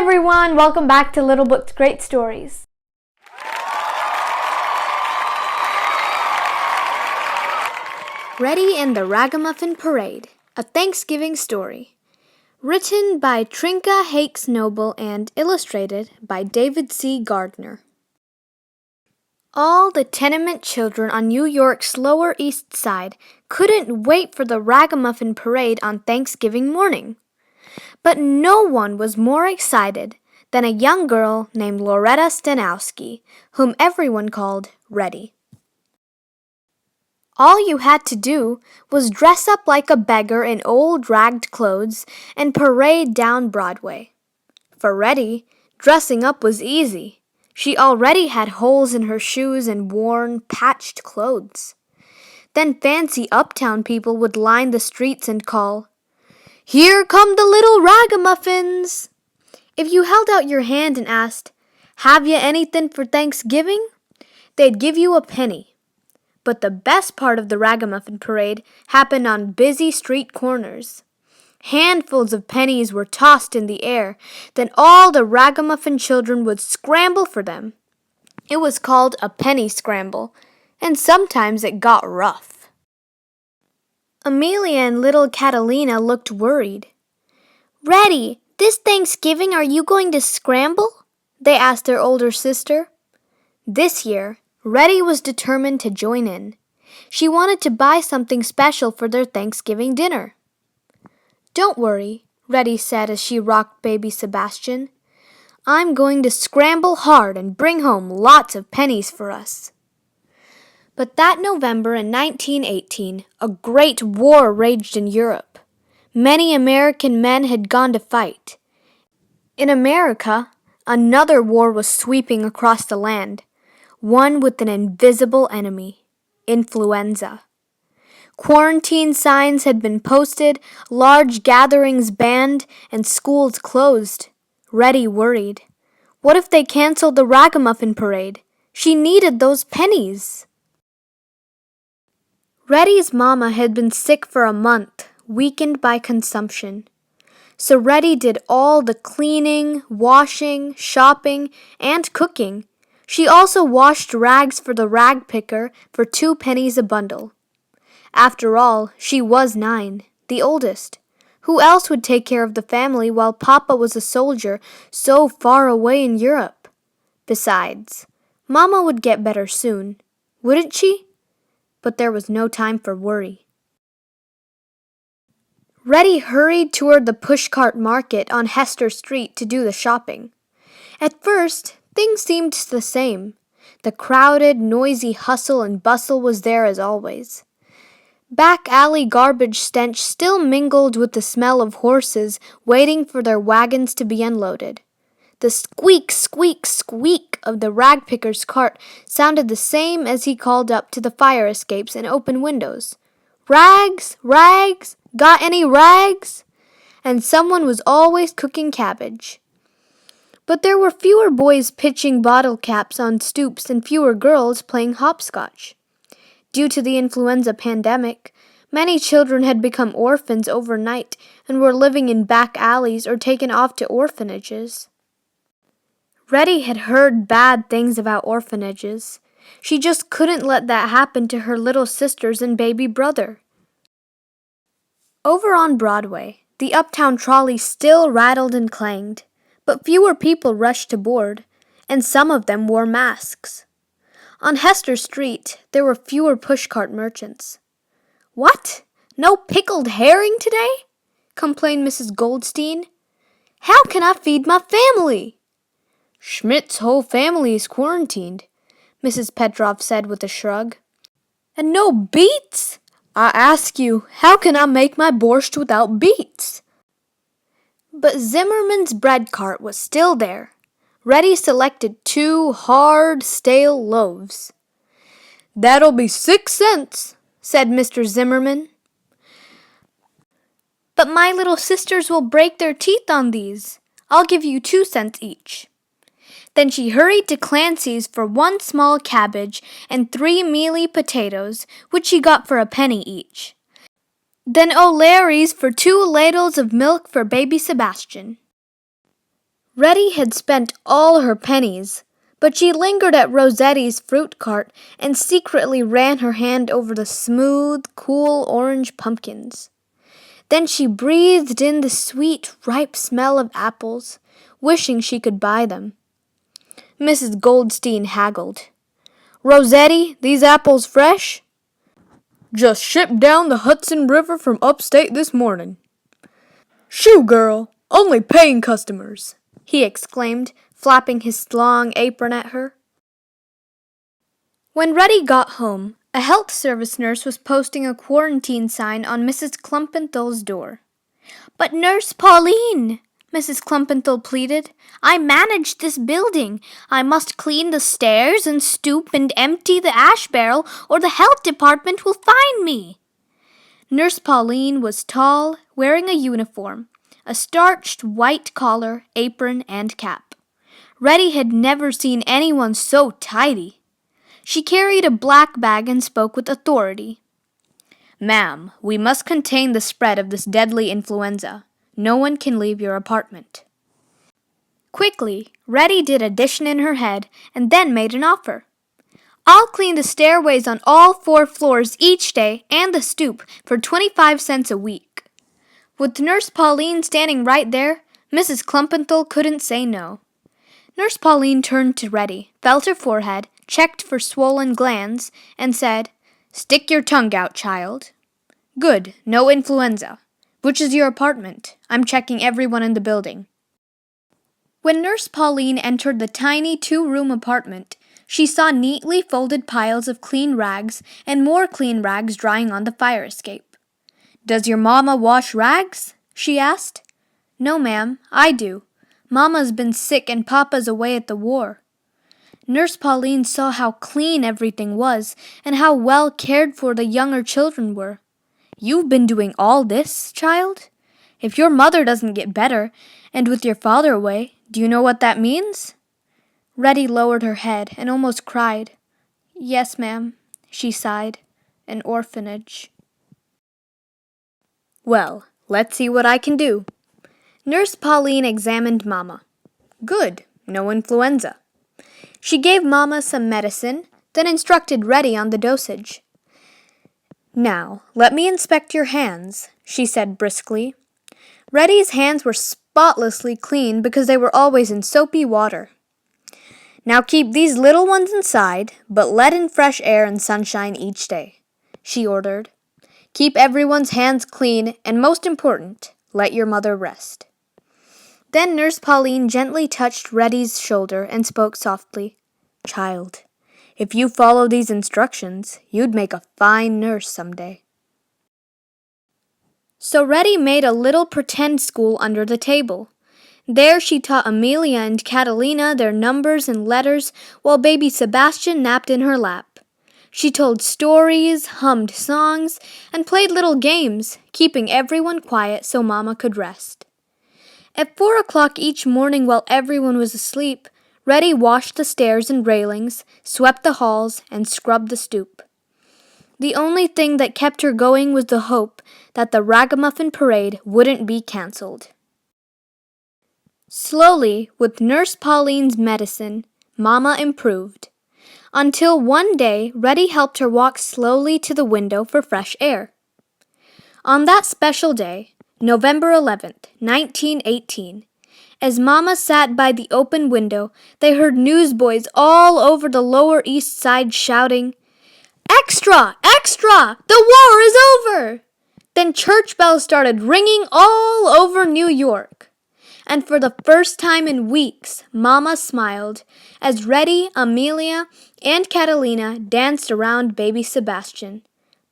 everyone, welcome back to Little Book's Great Stories. Rettie and the Ragamuffin Parade, a Thanksgiving story. Written by Trinka Hakes Noble and illustrated by David C. Gardner. All the tenement children on New York's Lower East Side couldn't wait for the Ragamuffin Parade on Thanksgiving morning. But no one was more excited than a young girl named Loretta Stanowski, whom everyone called Rettie. All you had to do was dress up like a beggar in old ragged clothes and parade down Broadway. For Rettie, dressing up was easy. She already had holes in her shoes and worn, patched clothes. Then fancy uptown people would line the streets and call, "Here come the little ragamuffins!" If you held out your hand and asked, "Have you anything for Thanksgiving?" they'd give you a penny. But the best part of the Ragamuffin Parade happened on busy street corners. Handfuls of pennies were tossed in the air, then all the Ragamuffin children would scramble for them. It was called a penny scramble, and sometimes it got rough. Amelia and little Catalina looked worried. "Rettie, this Thanksgiving are you going to scramble?" they asked their older sister. This year, Rettie was determined to join in. She wanted to buy something special for their Thanksgiving dinner. "Don't worry," Rettie said as she rocked baby Sebastian. "I'm going to scramble hard and bring home lots of pennies for us." But that November in 1918, a great war raged in Europe. Many American men had gone to fight. In America, another war was sweeping across the land. One with an invisible enemy, influenza. Quarantine signs had been posted, large gatherings banned, and schools closed. Rettie worried. What if they canceled the Ragamuffin Parade? She needed those pennies. Rettie's mama had been sick for a month, weakened by consumption. So Rettie did all the cleaning, washing, shopping, and cooking. She also washed rags for the rag picker for 2 pennies a bundle. After all, she was 9, the oldest. Who else would take care of the family while Papa was a soldier so far away in Europe? Besides, Mama would get better soon, wouldn't she? But there was no time for worry. Rettie hurried toward the pushcart market on Hester Street to do the shopping. At first, things seemed the same. The crowded, noisy hustle and bustle was there as always. Back alley garbage stench still mingled with the smell of horses waiting for their wagons to be unloaded. The squeak, squeak, squeak of the rag picker's cart sounded the same as he called up to the fire escapes and open windows. "Rags, rags, got any rags?" And someone was always cooking cabbage. But there were fewer boys pitching bottle caps on stoops and fewer girls playing hopscotch. Due to the influenza pandemic, many children had become orphans overnight and were living in back alleys or taken off to orphanages. Rettie had heard bad things about orphanages. She just couldn't let that happen to her little sisters and baby brother. Over on Broadway, the uptown trolley still rattled and clanged. But fewer people rushed to board, and some of them wore masks. On Hester Street, there were fewer pushcart merchants. "What? No pickled herring today?" complained Mrs. Goldstein. "How can I feed my family?" "Schmidt's whole family is quarantined," Mrs. Petrov said with a shrug. "And no beets? I ask you, how can I make my borscht without beets?" But Zimmerman's bread cart was still there. Rettie selected 2 hard, stale loaves. "That'll be 6 cents," said Mr. Zimmerman. "But my little sisters will break their teeth on these. I'll give you 2 cents each." Then she hurried to Clancy's for 1 small cabbage and 3 mealy potatoes, which she got for a penny each. Then O'Leary's for 2 ladles of milk for baby Sebastian. Rettie had spent all her pennies, but she lingered at Rosette's fruit cart and secretly ran her hand over the smooth, cool orange pumpkins. Then she breathed in the sweet, ripe smell of apples, wishing she could buy them. Mrs. Goldstein haggled. "Rosette, these apples fresh?" "Just shipped down the Hudson River from upstate this morning." "Shoo, girl! Only paying customers!" he exclaimed, flapping his long apron at her. When Rettie got home, a health service nurse was posting a quarantine sign on Mrs. Klumpenthal's door. "But Nurse Pauline," Mrs. Klumpenthal pleaded, "I manage this building. I must clean the stairs and stoop and empty the ash barrel, or the health department will fine me." Nurse Pauline was tall, wearing a uniform, a starched white collar, apron, and cap. Rettie had never seen anyone so tidy. She carried a black bag and spoke with authority. "Ma'am, we must contain the spread of this deadly influenza. No one can leave your apartment." Quickly, Rettie did addition in her head and then made an offer. "I'll clean the stairways on all 4 floors each day and the stoop for 25 cents a week." With Nurse Pauline standing right there, Mrs. Klumpenthal couldn't say no. Nurse Pauline turned to Rettie, felt her forehead, checked for swollen glands, and said, "Stick your tongue out, child." "Good, no influenza. Which is your apartment? I'm checking everyone in the building." When Nurse Pauline entered the tiny 2-room apartment, she saw neatly folded piles of clean rags and more clean rags drying on the fire escape. "Does your mama wash rags?" she asked. "No, ma'am, I do. Mama's been sick and Papa's away at the war." Nurse Pauline saw how clean everything was and how well cared for the younger children were. "You've been doing all this, child? If your mother doesn't get better, and with your father away, do you know what that means?" Rettie lowered her head and almost cried. "Yes, ma'am," she sighed. "An orphanage." "Well, let's see what I can do." Nurse Pauline examined Mama. "Good, no influenza." She gave Mama some medicine, then instructed Rettie on the dosage. "Now, let me inspect your hands," she said briskly. Rettie's hands were spotlessly clean because they were always in soapy water. "Now keep these little ones inside, but let in fresh air and sunshine each day," she ordered. "Keep everyone's hands clean, and most important, let your mother rest." Then Nurse Pauline gently touched Rettie's shoulder and spoke softly. "Child, if you follow these instructions, you'd make a fine nurse someday." So Rettie made a little pretend school under the table. There she taught Amelia and Catalina their numbers and letters while baby Sebastian napped in her lap. She told stories, hummed songs, and played little games, keeping everyone quiet so Mama could rest. At 4 o'clock each morning while everyone was asleep, Rettie washed the stairs and railings, swept the halls, and scrubbed the stoop. The only thing that kept her going was the hope that the Ragamuffin Parade wouldn't be cancelled. Slowly, with Nurse Pauline's medicine, Mama improved. Until one day, Rettie helped her walk slowly to the window for fresh air. On that special day, November 11th, 1918, as Mama sat by the open window, they heard newsboys all over the Lower East Side shouting, "Extra! Extra! The war is over!" Then church bells started ringing all over New York. And for the first time in weeks, Mama smiled as Rettie, Amelia, and Catalina danced around baby Sebastian.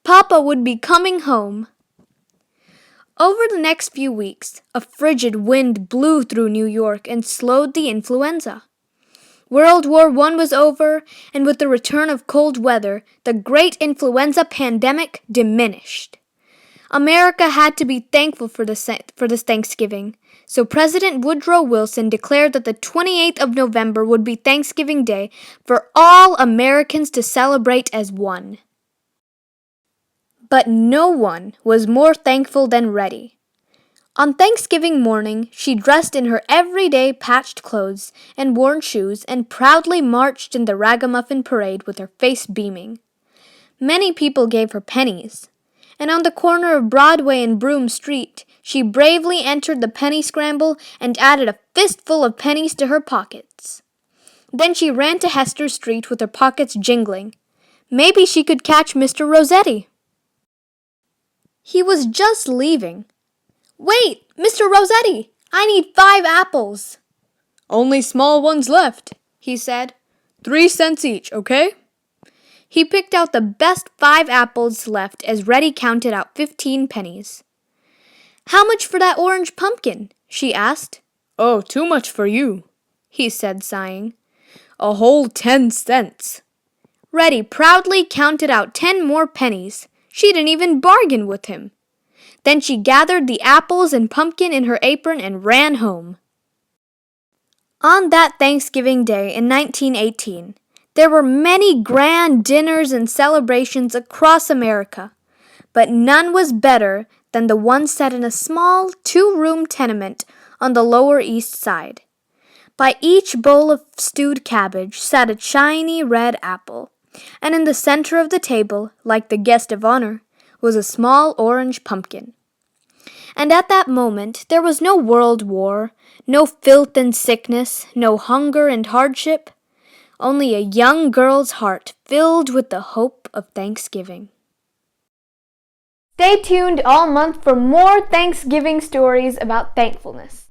Papa would be coming home. Over the next few weeks, a frigid wind blew through New York and slowed the influenza. World War I was over, and with the return of cold weather, the great influenza pandemic diminished. America had to be thankful for this Thanksgiving, so President Woodrow Wilson declared that the 28th of November would be Thanksgiving Day for all Americans to celebrate as one. But no one was more thankful than Rettie. On Thanksgiving morning, she dressed in her everyday patched clothes and worn shoes and proudly marched in the Ragamuffin Parade with her face beaming. Many people gave her pennies, and on the corner of Broadway and Broome Street, she bravely entered the penny scramble and added a fistful of pennies to her pockets. Then she ran to Hester Street with her pockets jingling. Maybe she could catch Mr. Rossetti. He was just leaving. "Wait, Mr. Rossetti! I need 5 apples." "Only small ones left," he said. 3 cents each, okay?" He picked out the best 5 apples left as Rettie counted out 15 pennies. "How much for that orange pumpkin?" she asked. "Oh, too much for you," he said, sighing. "A whole 10 cents." Rettie proudly counted out 10 more pennies. She didn't even bargain with him. Then she gathered the apples and pumpkin in her apron and ran home. On that Thanksgiving Day in 1918, there were many grand dinners and celebrations across America, but none was better than the one set in a small 2-room tenement on the Lower East Side. By each bowl of stewed cabbage sat a shiny red apple, and in the center of the table, like the guest of honor, was a small orange pumpkin. And at that moment there was no world war, no filth and sickness, no hunger and hardship, only a young girl's heart filled with the hope of Thanksgiving. Stay tuned all month for more Thanksgiving stories about thankfulness.